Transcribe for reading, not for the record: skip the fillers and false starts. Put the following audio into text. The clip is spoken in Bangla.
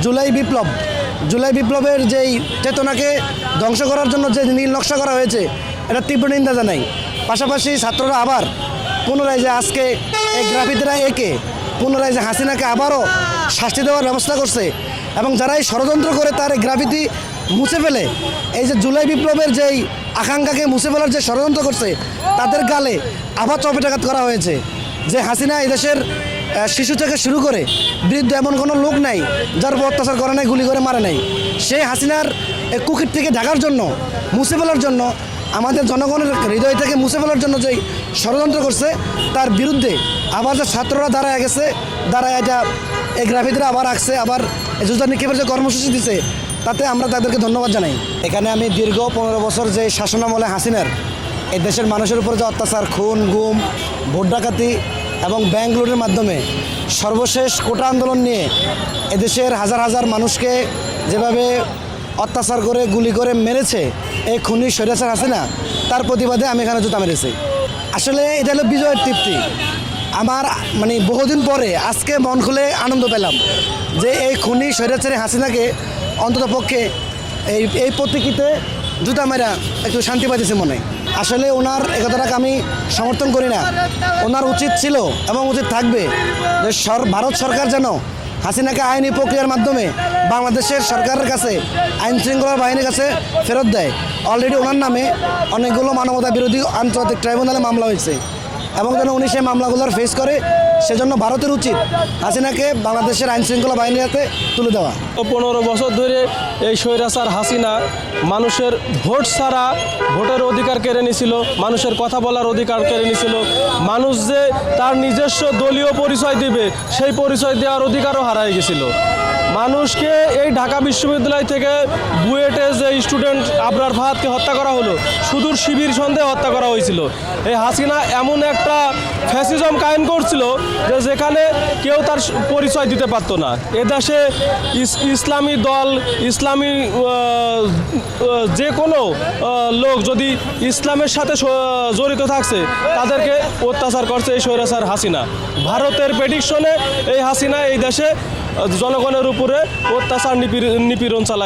জুলাই বিপ্লবের যেই চেতনাকে ধ্বংস করার জন্য যে নীল নকশা করা হয়েছে, এটা তীব্র নিন্দা জানাই। পাশাপাশি ছাত্ররা আবার পুনরায় যে আজকে এই গ্রাফিতিরা একে পুনরায় যে হাসিনাকে আবারও শাস্তি দেওয়ার ব্যবস্থা করছে, এবং যারা এই ষড়যন্ত্র করে তার এই গ্রাফিতি মুছে ফেলে এই যে জুলাই বিপ্লবের যেই আকাঙ্ক্ষাকে মুছে ফেলার যে ষড়যন্ত্র করছে, তাদের গালে আবার চপেটাঘাত করা হয়েছে। যে হাসিনা এই দেশের শিশু থেকে শুরু করে বৃদ্ধ এমন কোনো লোক নাই যার উপর অত্যাচার করে নাই, গুলি করে মারে নাই। সেই হাসিনার কুকির থেকে ঢাকার জন্য, মুছে ফেলার জন্য, আমাদের জনগণের হৃদয় থেকে মুছে ফেলার জন্য যেই ষড়যন্ত্র করছে, তার বিরুদ্ধে আবার যে ছাত্ররা দাঁড়ায় গেছে, দাঁড়ায় এটা এই গ্রাফিতিরা আবার আসছে, আবার জুতা নিক্ষেপের যে কর্মসূচি দিছে, তাতে আমরা তাদেরকে ধন্যবাদ জানাই। এখানে আমি দীর্ঘ 15 বছর যে শাসনামলে হাসিনার এই দেশের মানুষের উপরে যে অত্যাচার, খুন, গুম, ভোট ডাকাতি এবং ব্যাংক লুটের মাধ্যমে সর্বশেষ কোটা আন্দোলন নিয়ে এদেশের হাজার হাজার মানুষকে যেভাবে অত্যাচার করে গুলি করে মেরেছে এই খুনি স্বৈরাচার হাসিনা, তার প্রতিবাদে আমি এখানে জুতা মেরেছি। আসলে এটা হলো বিজয়ের তৃপ্তি। আমার মানে বহুদিন পরে আজকে মন খুলে আনন্দ পেলাম যে এই খুনি স্বৈরাচারী হাসিনাকে অন্তত পক্ষে এই প্রতীকীতে জুতা মেরা একটু শান্তি পাইতেছে মনে। আসলে ওনার একথাটাকে আমি সমর্থন করি না। ওনার উচিত ছিল এবং উচিত থাকবে যে ভারত সরকার যেন হাসিনাকে আইনি প্রক্রিয়ার মাধ্যমে বাংলাদেশের সরকারের কাছে, আইন শৃঙ্খলা বাহিনীর কাছে ফেরত দেয়। অলরেডি ওনার নামে অনেকগুলো মানবতা বিরোধী আন্তর্জাতিক ট্রাইব্যুনালে মামলা হয়েছে, এবং যেন উনি সেই মামলাগুলোর ফেস করে, সেজন্য ভারতের উচিত হাসিনাকে বাংলাদেশের আইন শৃঙ্খলা বাহিনীর হাতে তুলে দেওয়া। 15 বছর ধরে এই স্বৈরাচার হাসিনা মানুষের ভোট ছাড়া ভোটের অধিকার কেড়ে নিয়েছিল, মানুষের কথা বলার অধিকার কেড়ে নিয়েছিল। মানুষ যে তার নিজস্ব দলীয় পরিচয় দিবে, সেই পরিচয় দেওয়ার অধিকারও হারিয়ে গেছিল। মানুষকে এই ঢাকা বিশ্ববিদ্যালয় থেকে বুয়েটে যে স্টুডেন্ট আবরার ফাহাদকে হত্যা করা হলো, সুদূর শিবির সন্দেহে হত্যা করা হয়েছিল। এই হাসিনা এমন একটা ফ্যাসিজম কায়েম করছিল যে যেখানে কেউ তার পরিচয় দিতে পারতো না। এদেশে ইসলামী দল, ইসলামী যে কোনো লোক যদি ইসলামের সাথে জড়িত থাকছে, তাদেরকে অত্যাচার করছে এই স্বৈরাচার হাসিনা। ভারতের প্রেডিকশনে এই হাসিনা এই দেশে জনগণের উপরে অত্যাচার নিপীড়ন চালায়।